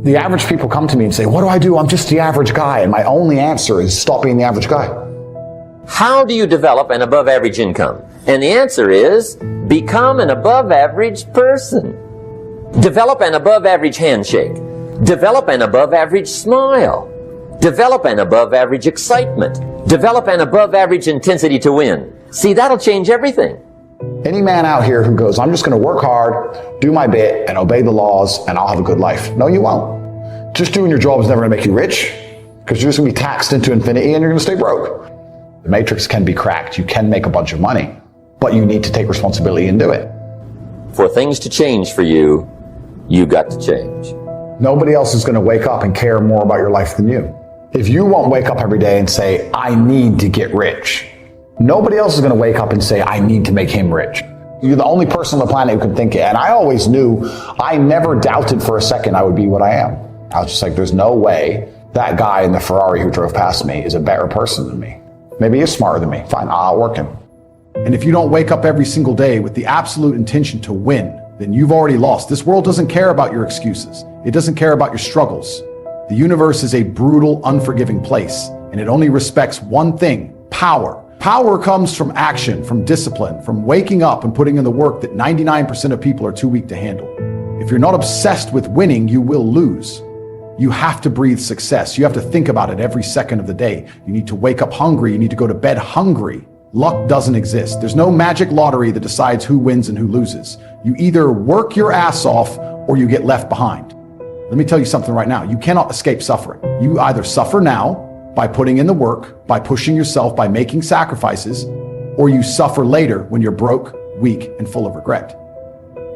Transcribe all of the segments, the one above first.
The average people come to me and say, what do I do? I'm just the average guy. And my only answer is stop being the average guy. How do you develop an above average income? And the answer is, become an above average person. Develop an above average handshake. Develop an above average smile. Develop an above average excitement. Develop an above average intensity to win. See, that'll change everything. Any man out here who goes, I'm just going to work hard, do my bit, and obey the laws, and I'll have a good life. No, you won't. Just doing your job is never going to make you rich, because you're just going to be taxed into infinity and you're going to stay broke. The matrix can be cracked. You can make a bunch of money, but you need to take responsibility and do it. For things to change for you, you got to change. Nobody else is going to wake up and care more about your life than you. If you won't wake up every day and say, I need to get rich, nobody else is going to wake up and say, I need to make him rich. You're the only person on the planet who can think it. And I always knew, I never doubted for a second I would be what I am. I was just like, there's no way that guy in the Ferrari who drove past me is a better person than me. Maybe he's smarter than me. Fine, I'll work him. And if you don't wake up every single day with the absolute intention to win, then you've already lost. This world doesn't care about your excuses. It doesn't care about your struggles. The universe is a brutal, unforgiving place, and it only respects one thing: power. Power comes from action, from discipline, from waking up and putting in the work that 99% of people are too weak to handle. If you're not obsessed with winning, you will lose. You have to breathe success. You have to think about it every second of the day. You need to wake up hungry. You need to go to bed hungry. Luck doesn't exist. There's no magic lottery that decides who wins and who loses. You either work your ass off or you get left behind. Let me tell you something right now. You cannot escape suffering. You either suffer now by putting in the work, by pushing yourself, by making sacrifices, or you suffer later when you're broke, weak, and full of regret.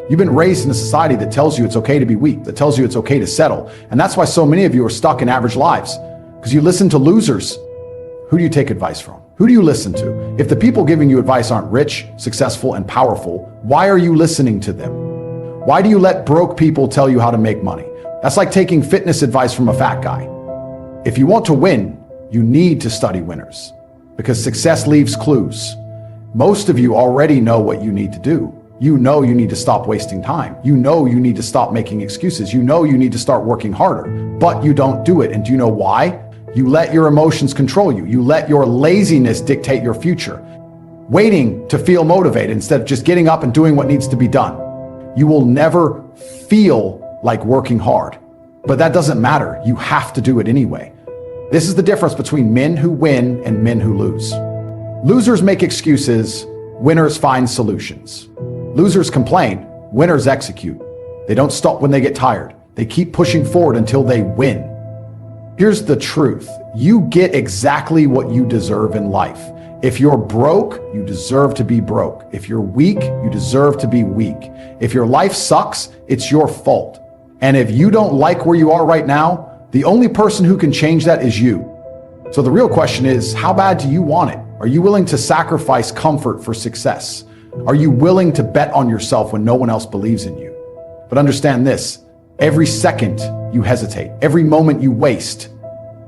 You've been raised in a society that tells you it's okay to be weak, that tells you it's okay to settle. And that's why so many of you are stuck in average lives, because you listen to losers. Who do you take advice from? Who do you listen to? If the people giving you advice aren't rich, successful, and powerful, why are you listening to them? Why do you let broke people tell you how to make money? That's like taking fitness advice from a fat guy. If you want to win, you need to study winners, because success leaves clues. Most of you already know what you need to do. You know you need to stop wasting time. You know you need to stop making excuses. You know you need to start working harder, but you don't do it. And do you know why? You let your emotions control you. You let your laziness dictate your future, waiting to feel motivated instead of just getting up and doing what needs to be done. You will never feel like working hard, but that doesn't matter. You have to do it anyway. This is the difference between men who win and men who lose. Losers make excuses, winners find solutions. Losers complain, winners execute. They don't stop when they get tired. They keep pushing forward until they win. Here's the truth. You get exactly what you deserve in life. If you're broke, you deserve to be broke. If you're weak, you deserve to be weak. If your life sucks, it's your fault. And if you don't like where you are right now, the only person who can change that is you. So the real question is, how bad do you want it? Are you willing to sacrifice comfort for success? Are you willing to bet on yourself when no one else believes in you? But understand this, every second you hesitate, every moment you waste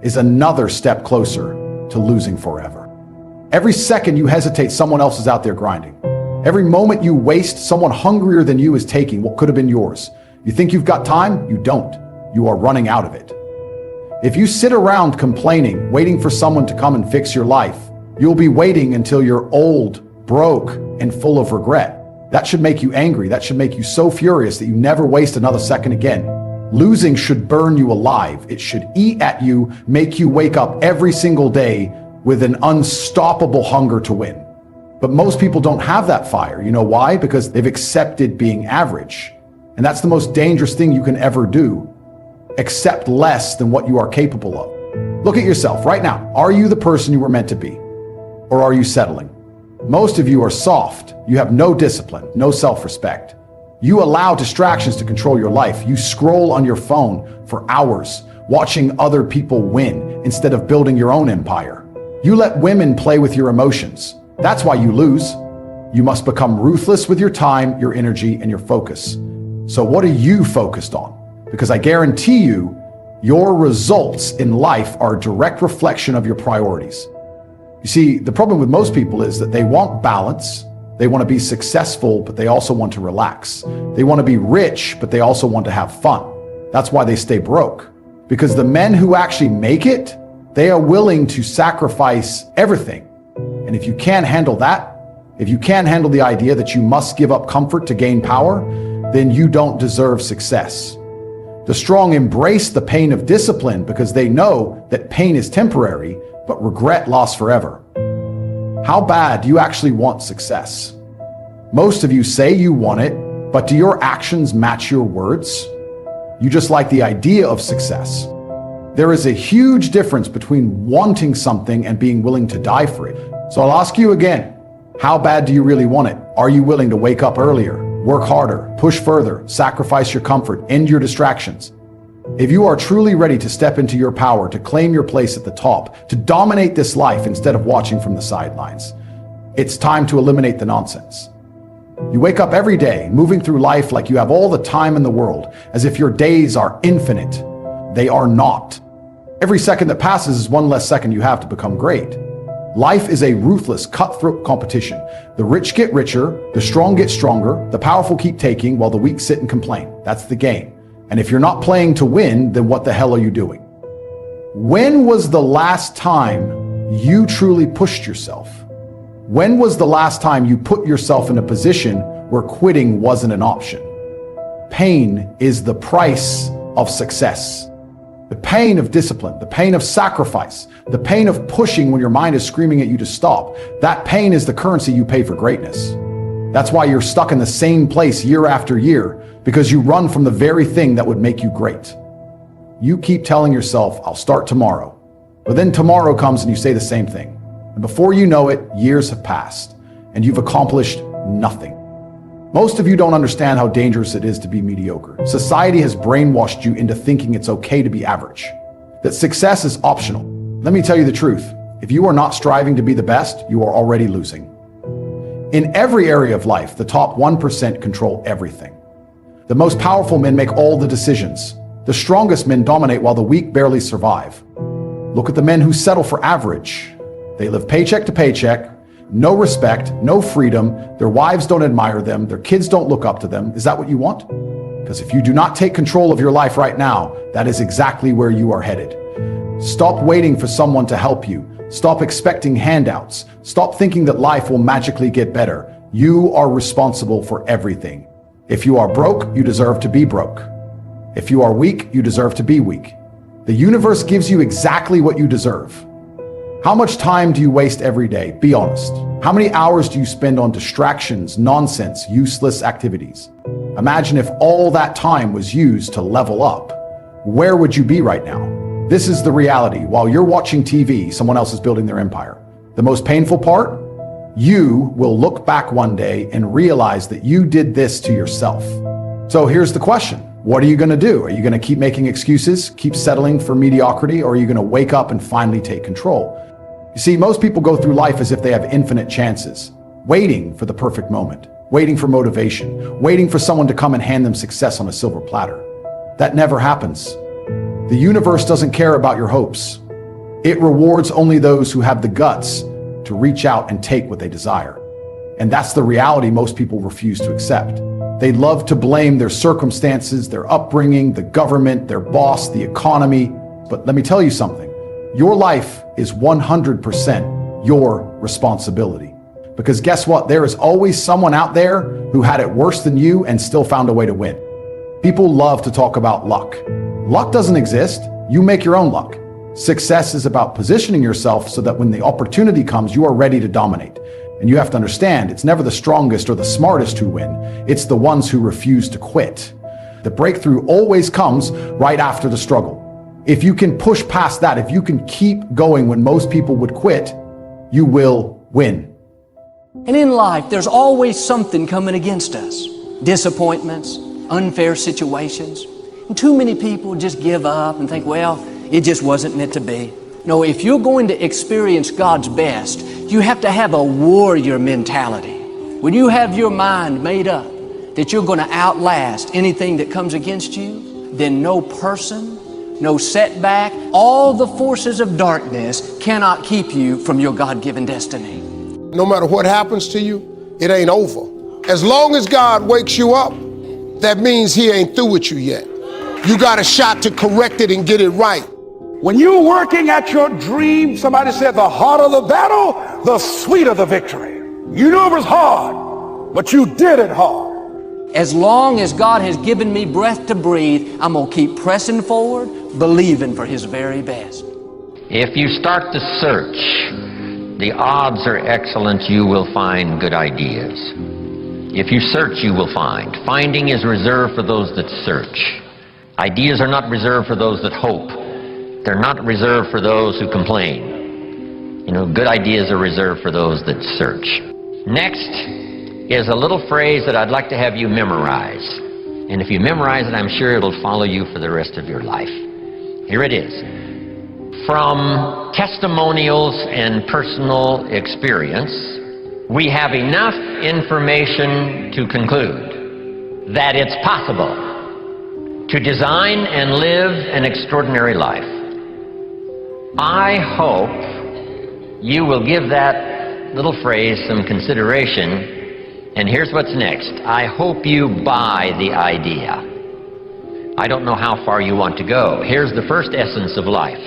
is another step closer to losing forever. Every second you hesitate, someone else is out there grinding. Every moment you waste, someone hungrier than you is taking what could have been yours. You think you've got time? You don't. You are running out of it. If you sit around complaining, waiting for someone to come and fix your life, you'll be waiting until you're old, broke, and full of regret. That should make you angry. That should make you so furious that you never waste another second again. Losing should burn you alive. It should eat at you, make you wake up every single day with an unstoppable hunger to win. But most people don't have that fire. You know why? Because they've accepted being average. And that's the most dangerous thing you can ever do. Accept less than what you are capable of. Look at yourself right now. Are you the person you were meant to be? Or are you settling? Most of you are soft. You have no discipline, no self-respect. You allow distractions to control your life. You scroll on your phone for hours, watching other people win instead of building your own empire. You let women play with your emotions. That's why you lose. You must become ruthless with your time, your energy, and your focus. So what are you focused on? Because I guarantee you, your results in life are a direct reflection of your priorities. You see, the problem with most people is that they want balance. They want to be successful, but they also want to relax. They want to be rich, but they also want to have fun. That's why they stay broke. Because the men who actually make it, they are willing to sacrifice everything. And if you can't handle that, if you can't handle the idea that you must give up comfort to gain power, then you don't deserve success. The strong embrace the pain of discipline because they know that pain is temporary, but regret lasts forever. How bad do you actually want success? Most of you say you want it, but do your actions match your words? You just like the idea of success. There is a huge difference between wanting something and being willing to die for it. So I'll ask you again, how bad do you really want it? Are you willing to wake up earlier, work harder, push further, sacrifice your comfort, end your distractions? If you are truly ready to step into your power, to claim your place at the top, to dominate this life instead of watching from the sidelines, it's time to eliminate the nonsense. You wake up every day, moving through life like you have all the time in the world, as if your days are infinite. They are not. Every second that passes is one less second you have to become great. Life is a ruthless, cutthroat competition. The rich get richer, the strong get stronger, the powerful keep taking while the weak sit and complain. That's the game. And if you're not playing to win, then what the hell are you doing? When was the last time you truly pushed yourself? When was the last time you put yourself in a position where quitting wasn't an option? Pain is the price of success. The pain of discipline, the pain of sacrifice, the pain of pushing when your mind is screaming at you to stop. That pain is the currency you pay for greatness. That's why you're stuck in the same place year after year, because you run from the very thing that would make you great. You keep telling yourself, I'll start tomorrow. But then tomorrow comes and you say the same thing. And before you know it, years have passed and you've accomplished nothing. Most of you don't understand how dangerous it is to be mediocre. Society has brainwashed you into thinking it's okay to be average, that success is optional. Let me tell you the truth. If you are not striving to be the best, you are already losing. In every area of life, the top 1% control everything. The most powerful men make all the decisions. The strongest men dominate while the weak barely survive. Look at the men who settle for average. They live paycheck to paycheck, no respect, no freedom, their wives don't admire them, their kids don't look up to them. Is that what you want? Because if you do not take control of your life right now, that is exactly where you are headed. Stop waiting for someone to help you. Stop expecting handouts. Stop thinking that life will magically get better. You are responsible for everything. If you are broke, you deserve to be broke. If you are weak, you deserve to be weak. The universe gives you exactly what you deserve. How much time do you waste every day? Be honest. How many hours do you spend on distractions, nonsense, useless activities? Imagine if all that time was used to level up. Where would you be right now? This is the reality. While you're watching TV, someone else is building their empire. The most painful part? You will look back one day and realize that you did this to yourself. So here's the question. What are you going to do? Are you going to keep making excuses, keep settling for mediocrity, or are you going to wake up and finally take control? You see, most people go through life as if they have infinite chances, waiting for the perfect moment, waiting for motivation, waiting for someone to come and hand them success on a silver platter. That never happens. The universe doesn't care about your hopes. It rewards only those who have the guts to reach out and take what they desire. And that's the reality most people refuse to accept. They love to blame their circumstances, their upbringing, the government, their boss, the economy. But let me tell you something. Your life is 100% your responsibility. Because guess what? There is always someone out there who had it worse than you and still found a way to win. People love to talk about luck. Luck doesn't exist. You make your own luck. Success is about positioning yourself so that when the opportunity comes, you are ready to dominate. And you have to understand, it's never the strongest or the smartest who win. It's the ones who refuse to quit. The breakthrough always comes right after the struggle. If you can push past that, if you can keep going when most people would quit, you will win. And in life, there's always something coming against us. Disappointments, unfair situations. And too many people just give up and think, well, it just wasn't meant to be. No, if you're going to experience God's best, you have to have a warrior mentality. When you have your mind made up that you're going to outlast anything that comes against you, then no person, no setback, all the forces of darkness cannot keep you from your God-given destiny. No matter what happens to you, it ain't over. As long as God wakes you up, that means He ain't through with you yet. you got a shot to correct it and get it right. When you're working at your dream, somebody said the harder the battle, the sweeter the victory. You know it was hard, but you did it hard. As long as God has given me breath to breathe, I'm going to keep pressing forward, believing for His very best. If you start to search, the odds are excellent you will find good ideas. If you search, you will find. Finding is reserved for those that search. Ideas are not reserved for those that hope. They're not reserved for those who complain. You know, good ideas are reserved for those that search. Next is a little phrase that I'd like to have you memorize. And if you memorize it, I'm sure it'll follow you for the rest of your life. Here it is. From testimonials and personal experience, we have enough information to conclude that it's possible to design and live an extraordinary life. I hope you will give that little phrase some consideration, and here's what's next. I hope you buy the idea. I don't know how far you want to go. Here's the first essence of life,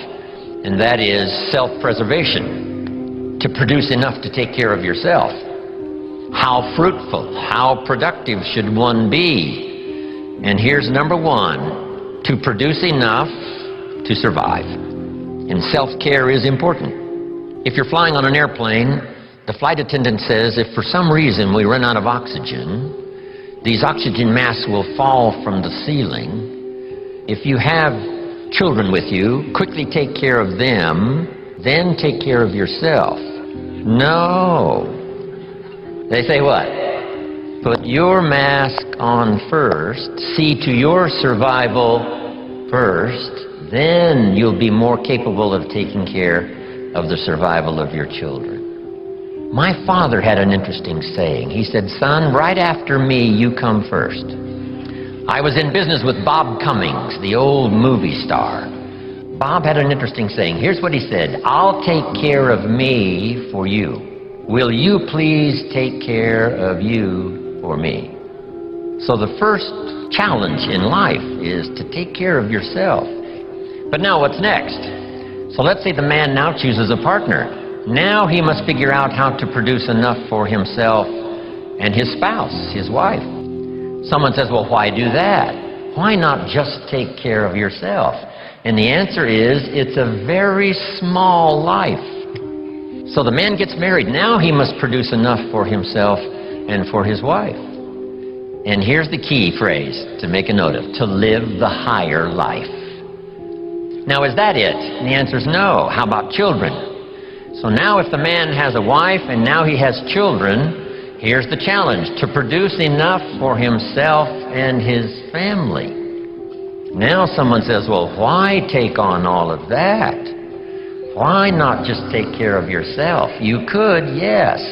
and that is self-preservation, to produce enough to take care of yourself. How fruitful, how productive should one be? And here's number one, to produce enough to survive. And self-care is important. If you're flying on an airplane, the flight attendant says if for some reason we run out of oxygen, these oxygen masks will fall from the ceiling. If you have children with you, quickly take care of them, then take care of yourself. No. They say what? Put your mask on first, see to your survival first, then you'll be more capable of taking care of the survival of your children. My father had an interesting saying. He said, son, right after me, you come first. I was in business with Bob Cummings, the old movie star. Bob had an interesting saying. Here's what he said, I'll take care of me for you. Will you please take care of you for me? So the first challenge in life is to take care of yourself. But now what's next? So let's say the man now chooses a partner. Now he must figure out how to produce enough for himself and his spouse, his wife. Someone says, well, why do that? Why not just take care of yourself? And the answer is, it's a very small life. So the man gets married. Now he must produce enough for himself and for his wife. And here's the key phrase to make a note of, to live the higher life. Now, is that it? And the answer is no. How about children? So now if the man has a wife and now he has children, here's the challenge, to produce enough for himself and his family. Now someone says, well, why take on all of that? Why not just take care of yourself? You could, yes,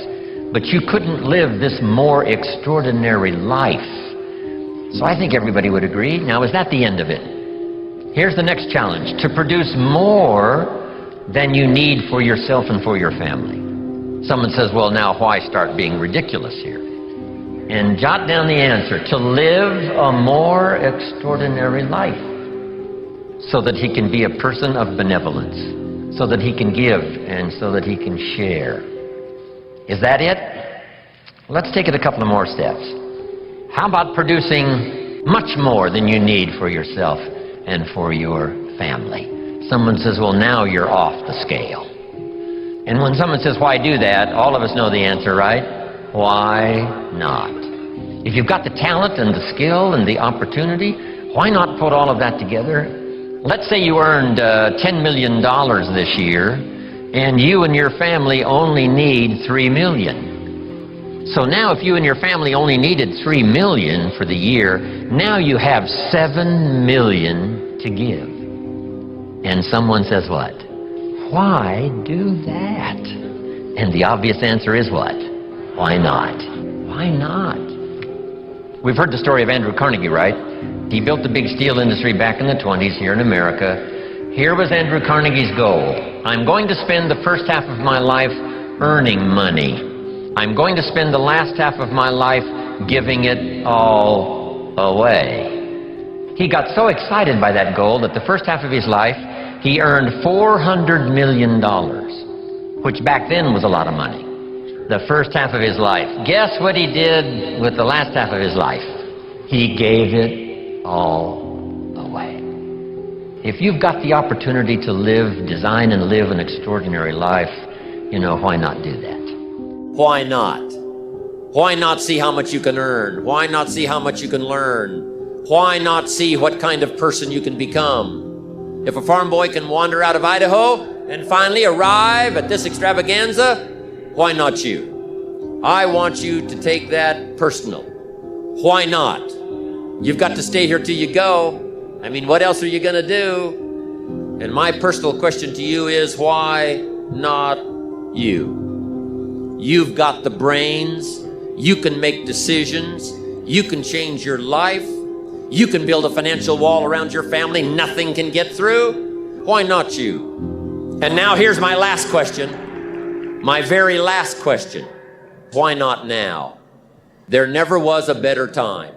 but you couldn't live this more extraordinary life. So I think everybody would agree. Now, is that the end of it? Here's the next challenge, to produce more than you need for yourself and for your family. Someone says, well, now why start being ridiculous here? And jot down the answer, to live a more extraordinary life so that he can be a person of benevolence, so that he can give and so that he can share. Is that it? Let's take it a couple of more steps. How about producing much more than you need for yourself and for your family? Someone says, well, now you're off the scale. And when someone says, why do that? All of us know the answer, right? Why not? If you've got the talent and the skill and the opportunity, why not put all of that together? Let's say you earned $10 million this year, and you and your family only need $3 million. So now if you and your family only needed $3 million for the year, now you have $7 million to give. And someone says what? Why do that? And the obvious answer is what? Why not? Why not? We've heard the story of Andrew Carnegie, right? He built the big steel industry back in the 20s here in America. Here was Andrew Carnegie's goal. I'm going to spend the first half of my life earning money. I'm going to spend the last half of my life giving it all away. He got so excited by that goal that the first half of his life, he earned $400 million, which back then was a lot of money. The first half of his life. Guess what he did with the last half of his life? He gave it all away. If you've got the opportunity to live, design and live an extraordinary life, you know, why not do that? Why not? Why not see how much you can earn? Why not see how much you can learn? Why not see what kind of person you can become? If a farm boy can wander out of Idaho and finally arrive at this extravaganza, why not you? I want you to take that personal. Why not? You've got to stay here till you go. I mean, what else are you going to do? And my personal question to you is, why not you? You've got the brains. You can make decisions. You can change your life. You can build a financial wall around your family nothing can get through. Why not you? And now here's my last question. My very last question. Why not now? There never was a better time.